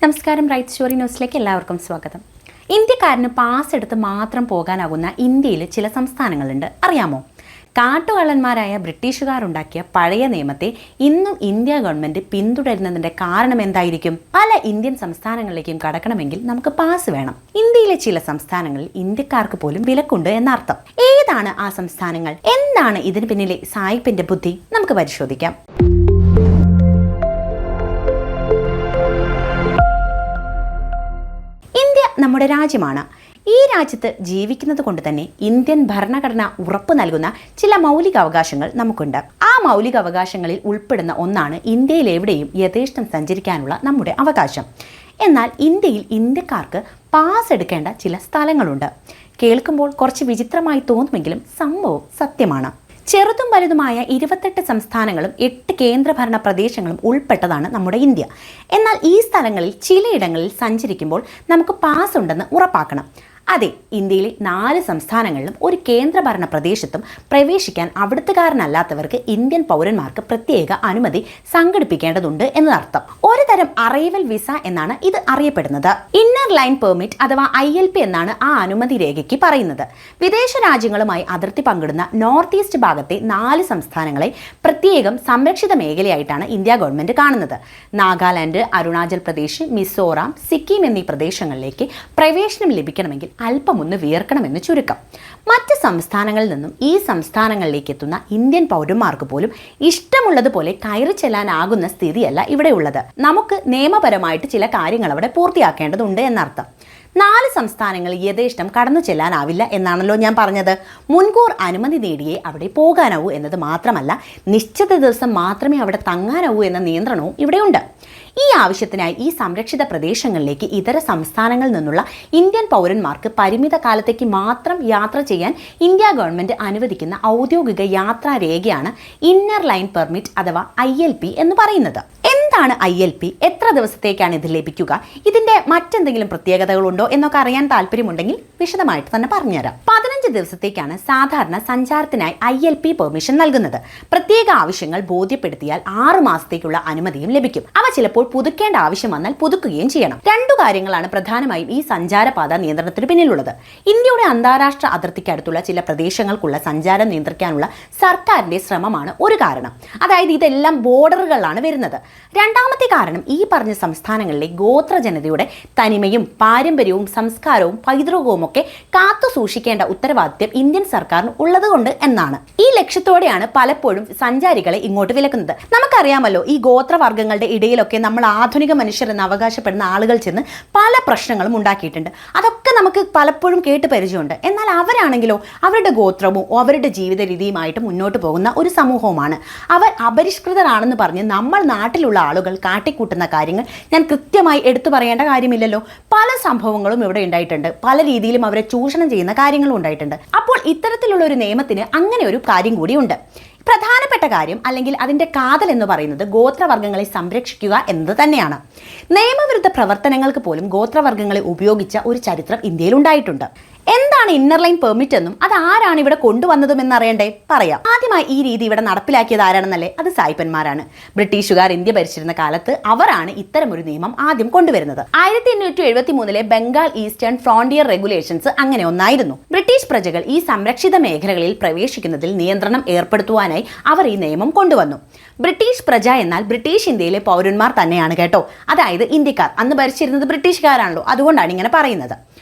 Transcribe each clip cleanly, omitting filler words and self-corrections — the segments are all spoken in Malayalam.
നമസ്കാരം, റൈറ്റ് സ്റ്റോറി ന്യൂസിലേക്ക് എല്ലാവർക്കും സ്വാഗതം. ഇന്ത്യക്കാരന് പാസ് എടുത്ത് മാത്രം പോകാനാകുന്ന ഇന്ത്യയിൽ ചില സംസ്ഥാനങ്ങളുണ്ട്, അറിയാമോ? കാട്ടുകള്ളന്മാരായ ബ്രിട്ടീഷുകാരുണ്ടാക്കിയ പഴയ നിയമത്തെ ഇന്നും ഇന്ത്യ ഗവൺമെന്റ് പിന്തുടരുന്നതിന്റെ കാരണം എന്തായിരിക്കും? പല ഇന്ത്യൻ സംസ്ഥാനങ്ങളിലേക്കും കടക്കണമെങ്കിൽ നമുക്ക് പാസ് വേണം. ഇന്ത്യയിലെ ചില സംസ്ഥാനങ്ങളിൽ ഇന്ത്യക്കാർക്ക് പോലും വിലക്കുണ്ട് എന്നർത്ഥം. ഏതാണ് ആ സംസ്ഥാനങ്ങൾ? എന്താണ് ഇതിന് പിന്നിലെ സായിപ്പിന്റെ ബുദ്ധി? നമുക്ക് പരിശോധിക്കാം. നമ്മുടെ രാജ്യമാണ്. ഈ രാജ്യത്ത് ജീവിക്കുന്നത് കൊണ്ട് തന്നെ ഇന്ത്യൻ ഭരണഘടന ഉറപ്പു നൽകുന്ന ചില മൗലിക അവകാശങ്ങൾ നമുക്കുണ്ട്. ആ മൗലിക അവകാശങ്ങളിൽ ഉൾപ്പെടുന്ന ഒന്നാണ് ഇന്ത്യയിൽ എവിടെയും യഥേഷ്ടം സഞ്ചരിക്കാനുള്ള നമ്മുടെ അവകാശം. എന്നാൽ ഇന്ത്യയിൽ ഇന്ത്യക്കാർക്ക് പാസ് എടുക്കേണ്ട ചില സ്ഥലങ്ങളുണ്ട്. കേൾക്കുമ്പോൾ കുറച്ച് വിചിത്രമായി തോന്നുമെങ്കിലും സംഭവം സത്യമാണ്. ചെറുതും വലുതുമായ 28 സംസ്ഥാനങ്ങളും 8 കേന്ദ്രഭരണ പ്രദേശങ്ങളും ഉൾപ്പെട്ടതാണ് നമ്മുടെ ഇന്ത്യ. എന്നാൽ ഈ സ്ഥലങ്ങളിൽ ചിലയിടങ്ങളിൽ സഞ്ചരിക്കുമ്പോൾ നമുക്ക് പാസ് ഉണ്ടെന്ന് ഉറപ്പാക്കണം. അതെ, ഇന്ത്യയിലെ 4 സംസ്ഥാനങ്ങളിലും ഒരു കേന്ദ്രഭരണ പ്രദേശത്തും പ്രവേശിക്കാൻ അവിടുത്തുകാരനല്ലാത്തവർക്ക് ഇന്ത്യൻ പൗരന്മാർക്ക് പ്രത്യേക അനുമതി സംഘടിപ്പിക്കേണ്ടതുണ്ട് എന്നതർത്ഥം. ഒരു തരം അറൈവൽ വിസ എന്നാണ് ഇത് അറിയപ്പെടുന്നത്. ഇന്നർ ലൈൻ പെർമിറ്റ് അഥവാ ILP എന്നാണ് ആ അനുമതി രേഖയ്ക്ക് പറയുന്നത്. വിദേശ രാജ്യങ്ങളുമായി അതിർത്തി പങ്കിടുന്ന നോർത്ത് ഈസ്റ്റ് ഭാഗത്തെ 4 സംസ്ഥാനങ്ങളെ പ്രത്യേകം സംരക്ഷിത മേഖലയായിട്ടാണ് ഇന്ത്യ ഗവൺമെന്റ് കാണുന്നത്. നാഗാലാൻഡ്, അരുണാചൽ പ്രദേശ്, മിസോറാം, സിക്കിം എന്നീ പ്രദേശങ്ങളിലേക്ക് പ്രവേശനം ലഭിക്കണമെങ്കിൽ അല്പമൊന്ന് വിയർക്കണമെന്ന് ചുരുക്കം. മറ്റ് സംസ്ഥാനങ്ങളിൽ നിന്നും ഈ സംസ്ഥാനങ്ങളിലേക്ക് എത്തുന്ന ഇന്ത്യൻ പൗരന്മാർക്ക് പോലും ഇഷ്ടമുള്ളതുപോലെ കയറി ചെല്ലാനാകുന്ന സ്ഥിതിയല്ല ഇവിടെയുള്ളത്. നമുക്ക് നിയമപരമായിട്ട് ചില കാര്യങ്ങൾ അവിടെ പൂർത്തിയാക്കേണ്ടതുണ്ട് എന്നർത്ഥം. 4 സംസ്ഥാനങ്ങൾ യഥേഷ്ടം കടന്നു ചെല്ലാനാവില്ല എന്നാണല്ലോ ഞാൻ പറഞ്ഞത്. മുൻകൂർ അനുമതി നേടിയേ അവിടെ പോകാനാവൂ എന്നത് മാത്രമല്ല, നിശ്ചിത ദിവസം മാത്രമേ അവിടെ തങ്ങാനാവൂ എന്ന നിയന്ത്രണവും ഇവിടെയുണ്ട്. ഈ ആവശ്യത്തിനായി ഈ സംരക്ഷിത പ്രദേശങ്ങളിലേക്ക് ഇതര സംസ്ഥാനങ്ങളിൽ നിന്നുള്ള ഇന്ത്യൻ പൗരന്മാർക്ക് പരിമിത കാലത്തേക്ക് മാത്രം യാത്ര ചെയ്യാൻ ഇന്ത്യ ഗവൺമെന്റ് അനുവദിക്കുന്ന ഔദ്യോഗിക യാത്രാ രേഖയാണ് ഇന്നർ ലൈൻ പെർമിറ്റ് അഥവാ ILP എന്ന് പറയുന്നത്. എന്താണ് ILP? എത്ര ദിവസത്തേക്കാണ് ഇത് ലഭിക്കുക? ഇതിന്റെ മറ്റെന്തെങ്കിലും പ്രത്യേകതകളുണ്ടോ എന്നൊക്കെ അറിയാൻ താല്പര്യമുണ്ടെങ്കിൽ വിശദമായിട്ട് തന്നെ പറഞ്ഞുതരാം. 15 ദിവസത്തേക്കാണ് സാധാരണ സഞ്ചാരത്തിനായി ILP പെർമിഷൻ നൽകുന്നത്. പ്രത്യേക ആവശ്യങ്ങൾ ബോധ്യപ്പെടുത്തിയാൽ 6 മാസത്തേക്കുള്ള അനുമതിയും ലഭിക്കും. അവ ചിലപ്പോൾ പുതുക്കേണ്ട ആവശ്യം വന്നാൽ പുതുക്കുകയും ചെയ്യണം. 2 കാര്യങ്ങളാണ് പ്രധാനമായും ഈ സഞ്ചാരപാത നിയന്ത്രണത്തിന് പിന്നിലുള്ളത്. ഇന്ത്യയുടെ അന്താരാഷ്ട്ര അതിർത്തിക്ക് അടുത്തുള്ള ചില പ്രദേശങ്ങൾക്കുള്ള സഞ്ചാരം നിയന്ത്രിക്കാനുള്ള സർക്കാരിന്റെ ശ്രമമാണ് ഒരു കാരണം. അതായത് ഇതെല്ലാം ബോർഡറുകളിലാണ് വരുന്നത്. രണ്ടാമത്തെ കാരണം ഈ പറഞ്ഞ സംസ്ഥാനങ്ങളിലെ ഗോത്ര ജനതയുടെ തനിമയും പാരമ്പര്യവും സംസ്കാരവും പൈതൃകവും ഒക്കെ കാത്തു സൂക്ഷിക്കേണ്ട ഉത്തരവാദിത്യം ഇന്ത്യൻ സർക്കാരിന് ഉള്ളതുകൊണ്ട് എന്നാണ്. ഈ ലക്ഷ്യത്തോടെയാണ് പലപ്പോഴും സഞ്ചാരികളെ ഇങ്ങോട്ട് വിലക്കുന്നത്. നമുക്കറിയാമല്ലോ, ഈ ഗോത്രവർഗ്ഗങ്ങളുടെ ഇടയിലൊക്കെ നമ്മൾ ആധുനിക മനുഷ്യർ എന്ന് അവകാശപ്പെടുന്ന ആളുകൾ ചെന്ന് പല പ്രശ്നങ്ങളും ഉണ്ടാക്കിയിട്ടുണ്ട്. അതൊക്കെ നമുക്ക് പലപ്പോഴും കേട്ട് പരിചയമുണ്ട്. എന്നാൽ അവരാണെങ്കിലോ അവരുടെ ഗോത്രവും അവരുടെ ജീവിത രീതിയുമായിട്ട് മുന്നോട്ട് പോകുന്ന ഒരു സമൂഹവുമാണ്. അവർ അപരിഷ്കൃതരാണെന്ന് പറഞ്ഞ് നമ്മൾ നാട്ടിലുള്ള ആളുകൾ കാട്ടിക്കൂട്ടുന്ന കാര്യങ്ങൾ ഞാൻ കൃത്യമായി എടുത്തു പറയേണ്ട കാര്യമില്ലല്ലോ. പല സംഭവങ്ങളും ഇവിടെ ഉണ്ടായിട്ടുണ്ട്. പല രീതിയിലും അവരെ ചൂഷണം ചെയ്യുന്ന കാര്യങ്ങളും ഉണ്ടായിട്ടുണ്ട്. അപ്പോൾ ഇത്തരത്തിലുള്ള ഒരു നിയമത്തിന് അങ്ങനെ ഒരു കാര്യം കൂടിയുണ്ട്. പ്രധാനപ്പെട്ട കാര്യം അല്ലെങ്കിൽ അതിന്റെ കാതൽ എന്ന് പറയുന്നത് ഗോത്രവർഗ്ഗങ്ങളെ സംരക്ഷിക്കുക എന്നത് തന്നെയാണ്. നിയമവിരുദ്ധ പ്രവർത്തനങ്ങൾക്ക് പോലും ഗോത്രവർഗ്ഗങ്ങളെ ഉപയോഗിച്ച ഒരു ചരിത്രം ഇന്ത്യയിൽ ഉണ്ടായിട്ടുണ്ട്. എന്താണ് ഇന്നർ ലൈൻ പെർമിറ്റ് എന്നും അത് ആരാണ് ഇവിടെ കൊണ്ടുവന്നതും എന്നറിയണ്ടേ? പറയാം. ആദ്യമായി ഈ രീതി ഇവിടെ നടപ്പിലാക്കിയത് ആരാണെന്നല്ലേ? അത് സായിപ്പന്മാരാണ്. ബ്രിട്ടീഷുകാർ ഇന്ത്യ ഭരിച്ചിരുന്ന കാലത്ത് അവരാണ് ഇത്തരമൊരു നിയമം ആദ്യം കൊണ്ടുവരുന്നത്. 1873 ബംഗാൾ ഈസ്റ്റേൺ ഫ്രോണ്ടിയർ റെഗുലേഷൻസ് അങ്ങനെ ഒന്നായിരുന്നു. ബ്രിട്ടീഷ് പ്രജകൾ ഈ സംരക്ഷിത മേഖലകളിൽ പ്രവേശിക്കുന്നതിൽ നിയന്ത്രണം ഏർപ്പെടുത്തുവാനായി അവർ ഈ നിയമം കൊണ്ടുവന്നു. ബ്രിട്ടീഷ് പ്രജ എന്നാൽ ബ്രിട്ടീഷ് ഇന്ത്യയിലെ പൗരന്മാർ തന്നെയാണ് കേട്ടോ. അതായത് ഇന്ത്യക്കാർ. അന്ന് ഭരിച്ചിരുന്നത് ബ്രിട്ടീഷുകാരാണല്ലോ, അതുകൊണ്ടാണ് ഇങ്ങനെ പറയുന്നത്.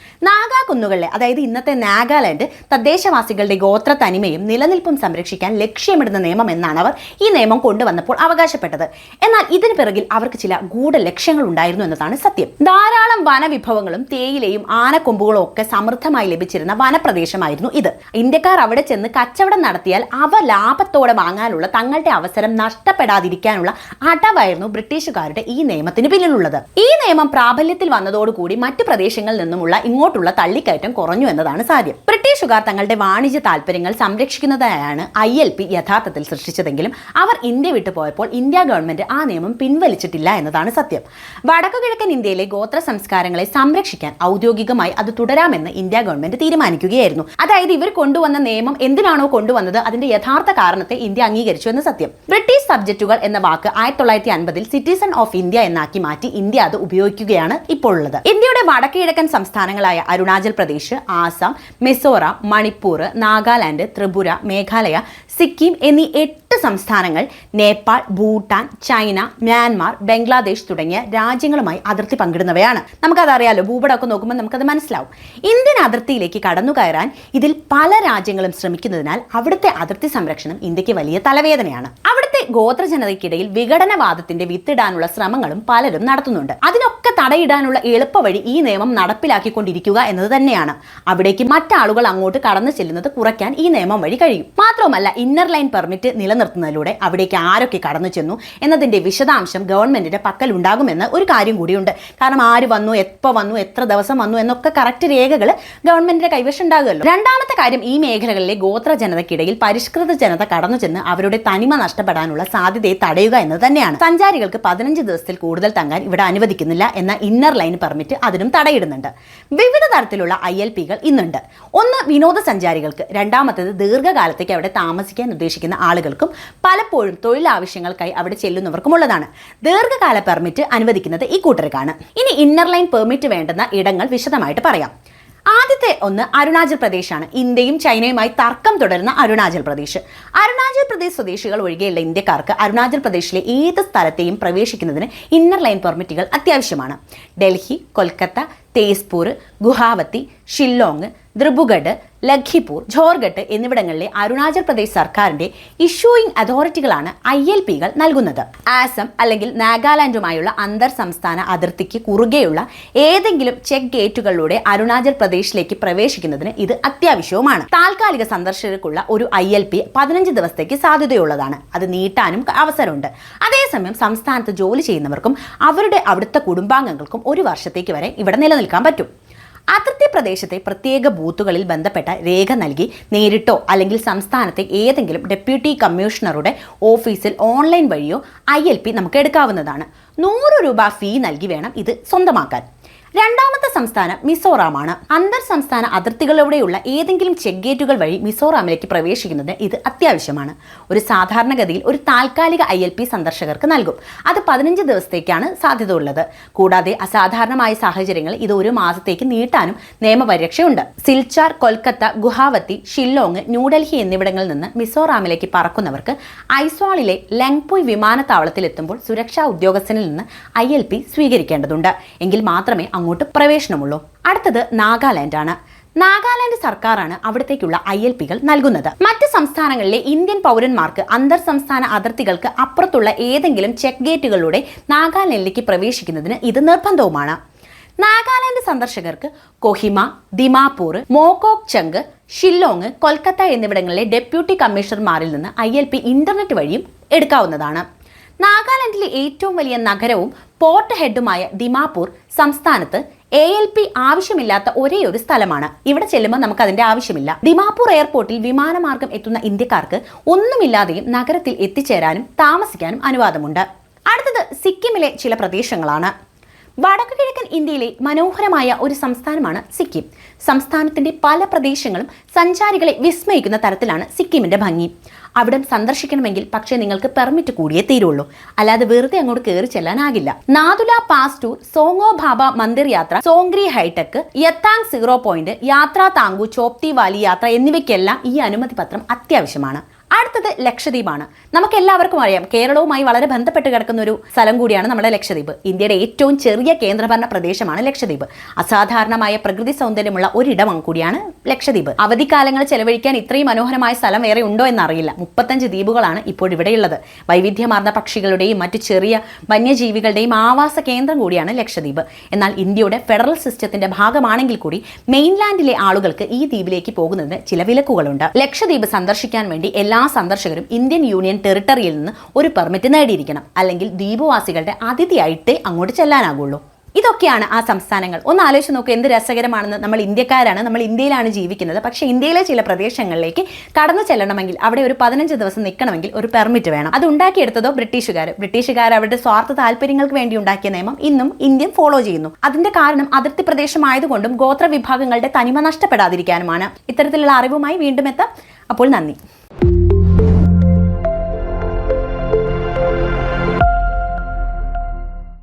നാഗാ കുന്നുകളിലെ, അതായത് ഇന്നത്തെ നാഗാലാൻഡ് തദ്ദേശവാസികളുടെ ഗോത്ര തനിമയും നിലനിൽപ്പും സംരക്ഷിക്കാൻ ലക്ഷ്യമിടുന്ന നിയമം എന്നാണ് അവർ ഈ നിയമം കൊണ്ടുവന്നപ്പോൾ അവകാശപ്പെട്ടത്. എന്നാൽ ഇതിന് പിറകിൽ അവർക്ക് ചില ഗൂഢ ലക്ഷ്യങ്ങൾ ഉണ്ടായിരുന്നു എന്നതാണ് സത്യം. ധാരാളം വനവിഭവങ്ങളും തേയിലയും ആനക്കൊമ്പുകളും ഒക്കെ സമൃദ്ധമായി ലഭിച്ചിരുന്ന വനപ്രദേശമായിരുന്നു ഇത്. ഇന്ത്യക്കാർ അവിടെ ചെന്ന് കച്ചവടം നടത്തിയാൽ അവ ലാഭത്തോടെ വാങ്ങാനുള്ള തങ്ങളുടെ അവസരം നഷ്ടപ്പെടാതിരിക്കാനുള്ള അടവായിരുന്നു ബ്രിട്ടീഷുകാരുടെ ഈ നിയമത്തിന് പിന്നിലുള്ളത്. ഈ നിയമം പ്രാബല്യത്തിൽ വന്നതോടുകൂടി മറ്റു പ്രദേശങ്ങളിൽ നിന്നുമുള്ള ഇങ്ങോട്ട് അങ്ങോട്ടുള്ള തള്ളിക്കയറ്റം കുറഞ്ഞു എന്നതാണ് സാധ്യം. ബ്രിട്ടീഷുകാർ തങ്ങളുടെ വാണിജ്യ താല്പര്യങ്ങൾ സംരക്ഷിക്കുന്നതിനായാണ് ILP യഥാർത്ഥത്തിൽ സൃഷ്ടിച്ചതെങ്കിലും അവർ ഇന്ത്യ വിട്ടുപോയപ്പോൾ ഇന്ത്യ ഗവൺമെന്റ് ആ നിയമം പിൻവലിച്ചിട്ടില്ല എന്നതാണ് സത്യം. വടക്കുകിഴക്കൻ ഇന്ത്യയിലെ ഗോത്ര സംസ്കാരങ്ങളെ സംരക്ഷിക്കാൻ ഔദ്യോഗികമായി അത് തുടരാമെന്ന് ഇന്ത്യ ഗവൺമെന്റ് തീരുമാനിക്കുകയായിരുന്നു. അതായത് ഇവർ കൊണ്ടുവന്ന നിയമം എന്തിനാണോ കൊണ്ടുവന്നത് അതിന്റെ യഥാർത്ഥ കാരണത്തെ ഇന്ത്യ അംഗീകരിച്ചു എന്ന് സത്യം. ബ്രിട്ടീഷ് സബ്ജക്റ്റുകൾ എന്ന വാക്ക് 1950 സിറ്റിസൺ ഓഫ് ഇന്ത്യ എന്നാക്കി മാറ്റി ഇന്ത്യ അത് ഉപയോഗിക്കുകയാണ് ഇപ്പോൾ ഉള്ളത്. ഇന്ത്യയുടെ വടക്കുകിഴക്കൻ സംസ്ഥാനങ്ങളായ അരുണാചൽ പ്രദേശ്, ആസാം, മിസോറാം, മണിപ്പൂർ, നാഗാലാൻഡ്, ത്രിപുര, മേഘാലയ, സിക്കിം എന്നീ 8 സംസ്ഥാനങ്ങൾ നേപ്പാൾ, ഭൂട്ടാൻ, ചൈന, മ്യാൻമാർ, ബംഗ്ലാദേശ് തുടങ്ങിയ രാജ്യങ്ങളുമായി അതിർത്തി പങ്കിടുന്നവയാണ്. നമുക്കതറിയാലോ, ഭൂപടമൊക്കെ നോക്കുമ്പോൾ നമുക്കത് മനസ്സിലാവും. ഇന്ത്യൻ അതിർത്തിയിലേക്ക് കടന്നു കയറാൻ ഇതിൽ പല രാജ്യങ്ങളും ശ്രമിക്കുന്നതിനാൽ അവിടുത്തെ അതിർത്തി സംരക്ഷണം ഇന്ത്യക്ക് വലിയ തലവേദനയാണ്. അവിടുത്തെ ഗോത്രജനതയ്ക്കിടയിൽ വിഘടനവാദത്തിന്റെ വിത്തിടാനുള്ള ശ്രമങ്ങളും പലരും നടത്തുന്നുണ്ട്. അതിനൊക്കെ തടയിടാനുള്ള എളുപ്പവഴി ഈ നിയമം നടപ്പിലാക്കിക്കൊണ്ടിരിക്കുക എന്നത് തന്നെയാണ്. അവിടേക്ക് മറ്റാളുകൾ അങ്ങോട്ട് കടന്നു ചെല്ലുന്നത് കുറയ്ക്കാൻ ഈ നിയമം വഴി കഴിയും. മാത്രവുമല്ല, ഇന്നർ ലൈൻ പെർമിറ്റ് നിലനിർത്തുന്നതിലൂടെ അവിടേക്ക് ആരൊക്കെ കടന്നു ചെന്നു എന്നതിന്റെ വിശദാംശം ഗവൺമെന്റിന്റെ പക്കൽ ഉണ്ടാകുമെന്ന് ഒരു കാര്യം കൂടിയുണ്ട്. കാരണം ആര് വന്നു, എപ്പോൾ വന്നു, എത്ര ദിവസം വന്നു എന്നൊക്കെ കറക്റ്റ് രേഖകൾ ഗവൺമെന്റിന്റെ കൈവശം ഉണ്ടാകുമല്ലോ. രണ്ടാമത്തെ കാര്യം, ഈ മേഖലകളിലെ ഗോത്ര ജനതയ്ക്കിടയിൽ പരിഷ്കൃത ജനത കടന്നു ചെന്ന് അവരുടെ തനിമ നഷ്ടപ്പെടാനുള്ള സാധ്യതയെ തടയുക എന്നത് തന്നെയാണ്. സഞ്ചാരികൾക്ക് 15 ദിവസത്തിൽ കൂടുതൽ തങ്ങാൻ ഇവിടെ അനുവദിക്കുന്നില്ല എന്ന ഇന്നർ ലൈൻ പെർമിറ്റ് അതിനും തടയിടുന്നുണ്ട്. വിവിധ തരത്തിലുള്ള ILPകൾ ഇന്നുണ്ട്. ഒന്ന് വിനോദസഞ്ചാരികൾക്ക്, രണ്ടാമത്തേത് ദീർഘകാലത്തേക്ക് അവിടെ താമസിക്കാൻ ഉദ്ദേശിക്കുന്ന ആളുകൾക്കും പലപ്പോഴും തൊഴിലാവശ്യങ്ങൾക്കായി അവിടെ ചെല്ലുന്നവർക്കുമുള്ളതാണ്. ദീർഘകാല പെർമിറ്റ് അനുവദിക്കുന്നത് ഈ കൂട്ടർക്കാണ്. ഇനി ഇന്നർ ലൈൻ പെർമിറ്റ് വേണ്ടുന്ന ഇടങ്ങൾ വിശദമായിട്ട് പറയാം. ആദ്യത്തെ ഒന്ന് അരുണാചൽ പ്രദേശാണ്. ഇന്ത്യയും ചൈനയുമായി തർക്കം തുടരുന്ന അരുണാചൽ പ്രദേശ്. അരുണാചൽ പ്രദേശ് സ്വദേശികൾ ഒഴികെയുള്ള ഇന്ത്യക്കാർക്ക് അരുണാചൽ പ്രദേശിലെ ഏത് സ്ഥലത്തെയും പ്രവേശിക്കുന്നതിന് ഇന്നർ ലൈൻ പെർമിറ്റുകൾ അത്യാവശ്യമാണ്. ഡൽഹി, കൊൽക്കത്ത, തേസ്പൂർ, ഗുവാഹത്തി, ഷില്ലോങ്, ദ്രിബുഗഡ്, ലഖിപൂർ, ജോർഘട്ട് എന്നിവിടങ്ങളിലെ അരുണാചൽ പ്രദേശ് സർക്കാരിന്റെ ഇഷ്യൂയിങ് അതോറിറ്റികളാണ് ILPകൾ നൽകുന്നത്. ആസം അല്ലെങ്കിൽ നാഗാലാൻഡുമായുള്ള അന്തർ സംസ്ഥാന അതിർത്തിക്ക് കുറുകെയുള്ള ഏതെങ്കിലും ചെക്ക് ഗേറ്റുകളിലൂടെ അരുണാചൽ പ്രദേശിലേക്ക് പ്രവേശിക്കുന്നതിന് ഇത് അത്യാവശ്യവുമാണ്. താൽക്കാലിക സന്ദർശകർക്കുള്ള ഒരു ILP 15 ദിവസത്തേക്ക് സാധ്യതയുള്ളതാണ്. അത് നീട്ടാനും അവസരമുണ്ട്. അതേസമയം സംസ്ഥാനത്ത് ജോലി ചെയ്യുന്നവർക്കും അവരുടെ അവിടുത്തെ കുടുംബാംഗങ്ങൾക്കും 1 വർഷത്തേക്ക് വരെ ഇവിടെ നിലനിൽക്കാൻ പറ്റും. അതിർത്തി പ്രദേശത്തെ പ്രത്യേക ബൂത്തുകളിൽ ബന്ധപ്പെട്ട രേഖ നൽകി നേരിട്ടോ അല്ലെങ്കിൽ സംസ്ഥാനത്തെ ഏതെങ്കിലും ഡെപ്യൂട്ടി കമ്മീഷണറുടെ ഓഫീസിൽ ഓൺലൈൻ വഴിയോ ILP നമുക്ക് എടുക്കാവുന്നതാണ്. 100 രൂപ ഫീ നൽകി വേണം ഇത് സ്വന്തമാക്കാൻ. രണ്ടാമത്തെ സംസ്ഥാനം മിസോറാമാണ്. അന്തർ സംസ്ഥാന അതിർത്തികളിലൂടെയുള്ള ഏതെങ്കിലും ചെക്ക് ഗേറ്റുകൾ വഴി മിസോറാമിലേക്ക് പ്രവേശിക്കുന്നതിന് ഇത് അത്യാവശ്യമാണ്. ഒരു സാധാരണഗതിയിൽ ഒരു താൽക്കാലിക ILP സന്ദർശകർക്ക് നൽകും. അത് 15 ദിവസത്തേക്കാണ് സാധ്യത ഉള്ളത്. കൂടാതെ അസാധാരണമായ സാഹചര്യങ്ങൾ ഇത് 1 മാസത്തേക്ക് നീട്ടാനും നിയമപരിരക്ഷയുണ്ട്. സിൽച്ചാർ, കൊൽക്കത്ത, ഗുവാഹത്തി, ഷില്ലോങ്, ന്യൂഡൽഹി എന്നിവിടങ്ങളിൽ നിന്ന് മിസോറാമിലേക്ക് പറക്കുന്നവർക്ക് ഐസ്വാളിലെ ലങ്പുയ് വിമാനത്താവളത്തിൽ എത്തുമ്പോൾ സുരക്ഷാ ഉദ്യോഗസ്ഥനിൽ നിന്ന് ILP സ്വീകരിക്കേണ്ടതുണ്ട്. എങ്കിൽ മാത്രമേ അങ്ങോട്ട് പ്രവേശനമുള്ളൂ. അടുത്തത് നാഗാലാൻഡ് ആണ്. നാഗാലാൻഡ് സർക്കാരാണ് അവിടത്തേക്കുള്ള ILPകൾ നൽകുന്നത്. മറ്റ് സംസ്ഥാനങ്ങളിലെ ഇന്ത്യൻ പൗരന്മാർക്ക് അന്തർ സംസ്ഥാന അതിർത്തികൾക്ക് അപ്പുറത്തുള്ള ഏതെങ്കിലും ചെക്ക് ഗേറ്റുകളിലൂടെ നാഗാലാൻഡിലേക്ക് പ്രവേശിക്കുന്നതിന് ഇത് നിർബന്ധവുമാണ്. നാഗാലാൻഡ് സന്ദർശകർക്ക് കൊഹിമ, ദിമാപൂർ, മോകോക് ചങ്ക്, ഷില്ലോങ്, കൊൽക്കത്ത എന്നിവിടങ്ങളിലെ ഡെപ്യൂട്ടി കമ്മീഷണർമാരിൽ നിന്ന് ILP ഇന്റർനെറ്റ് വഴിയും എടുക്കാവുന്നതാണ്. നാഗാലാൻഡിലെ ഏറ്റവും വലിയ നഗരവും പോർട്ട് ഹെഡുമായ ദിമാപൂർ സംസ്ഥാനത്ത് ALP ആവശ്യമില്ലാത്ത ഒരേയൊരു സ്ഥലമാണ്. ഇവിടെ ചെല്ലുമ്പോൾ നമുക്ക് അതിന്റെ ആവശ്യമില്ല. ദിമാപൂർ എയർപോർട്ടിൽ വിമാനമാർഗം എത്തുന്ന ഇന്ത്യക്കാർക്ക് ഒന്നുമില്ലാതെയും നഗരത്തിൽ എത്തിച്ചേരാനും താമസിക്കാനും അനുവാദമുണ്ട്. അടുത്തത് സിക്കിമിലെ ചില പ്രദേശങ്ങളാണ്. വടക്കുകിഴക്കൻ ഇന്ത്യയിലെ മനോഹരമായ ഒരു സംസ്ഥാനമാണ് സിക്കിം. സംസ്ഥാനത്തിന്റെ പല പ്രദേശങ്ങളും സഞ്ചാരികളെ വിസ്മയിക്കുന്ന തരത്തിലാണ് സിക്കിമിന്റെ ഭംഗി. അവിടം സന്ദർശിക്കണമെങ്കിൽ പക്ഷേ നിങ്ങൾക്ക് പെർമിറ്റ് കൂടിയേ തീരുള്ളൂ. അല്ലാതെ വെറുതെ അങ്ങോട്ട് കയറി ചെല്ലാനാകില്ല. നാതുല പാസ് ടൂർ, സോങ്ങോ ബാബ മന്ദിർ യാത്ര, സോങ്ഗ്രി ഹൈടെക്, യത്താങ് 0 പോയിന്റ്, യാത്രാ താങ്കു, ചോപ്തി വാലി യാത്ര എന്നിവയ്ക്കെല്ലാം ഈ അനുമതി പത്രം അത്യാവശ്യമാണ്. അടുത്തത് ലക്ഷദ്വീപാണ്. നമുക്ക് എല്ലാവർക്കും അറിയാം, കേരളവുമായി വളരെ ബന്ധപ്പെട്ട് കിടക്കുന്ന ഒരു സ്ഥലം കൂടിയാണ് നമ്മുടെ ലക്ഷദ്വീപ്. ഇന്ത്യയുടെ ഏറ്റവും ചെറിയ കേന്ദ്രഭരണ പ്രദേശമാണ് ലക്ഷദ്വീപ്. അസാധാരണമായ പ്രകൃതി സൗന്ദര്യമുള്ള ഒരിടം കൂടിയാണ് ലക്ഷദ്വീപ്. അവധിക്കാലങ്ങൾ ചെലവഴിക്കാൻ ഇത്രയും മനോഹരമായ സ്ഥലം വേറെ ഉണ്ടോ എന്നറിയില്ല. 35 ദ്വീപുകളാണ് ഇപ്പോൾ ഇവിടെയുള്ളത്. വൈവിധ്യമാർന്ന പക്ഷികളുടെയും മറ്റു ചെറിയ വന്യജീവികളുടെയും ആവാസ കേന്ദ്രം കൂടിയാണ് ലക്ഷദ്വീപ്. എന്നാൽ ഇന്ത്യയുടെ ഫെഡറൽ സിസ്റ്റത്തിന്റെ ഭാഗമാണെങ്കിൽ കൂടി മെയിൻലാൻഡിലെ ആളുകൾക്ക് ഈ ദ്വീപിലേക്ക് പോകുന്നതിന് ചില വിലക്കുകളുണ്ട്. ലക്ഷദ്വീപ് സന്ദർശിക്കാൻ വേണ്ടി എല്ലാ സന്ദർശകരും ഇന്ത്യൻ യൂണിയൻ ടെറിട്ടറിയിൽ നിന്ന് ഒരു പെർമിറ്റ് നേടിയിരിക്കണം. അല്ലെങ്കിൽ ദ്വീപവാസികളുടെ അതിഥിയായിട്ടേ അങ്ങോട്ട് ചെല്ലാനാകുള്ളൂ. ഇതൊക്കെയാണ് ആ സംസ്ഥാനങ്ങൾ. ഒന്ന് ആലോചിച്ച് നോക്കുക, എന്ത് രസകരമാണെന്ന്. നമ്മൾ ഇന്ത്യക്കാരാണ്, നമ്മൾ ഇന്ത്യയിലാണ് ജീവിക്കുന്നത്. പക്ഷേ ഇന്ത്യയിലെ ചില പ്രദേശങ്ങളിലേക്ക് കടന്നു ചെല്ലണമെങ്കിൽ, അവിടെ ഒരു 15 ദിവസം നിൽക്കണമെങ്കിൽ ഒരു പെർമിറ്റ് വേണം. അത് ഉണ്ടാക്കിയെടുത്തതോ ബ്രിട്ടീഷുകാർ അവരുടെ സ്വാർത്ഥ താല്പര്യങ്ങൾക്ക് വേണ്ടി ഉണ്ടാക്കിയ നിയമം ഇന്നും ഇന്ത്യ ഫോളോ ചെയ്യുന്നു. അതിന്റെ കാരണം അതിർത്തി പ്രദേശമായതുകൊണ്ടും ഗോത്ര വിഭാഗങ്ങളുടെ തനിമ നഷ്ടപ്പെടാതിരിക്കാനുമാണ്. ഇത്തരത്തിലുള്ള അറിവുമായി വീണ്ടും എത്താം. അപ്പോൾ നന്ദി.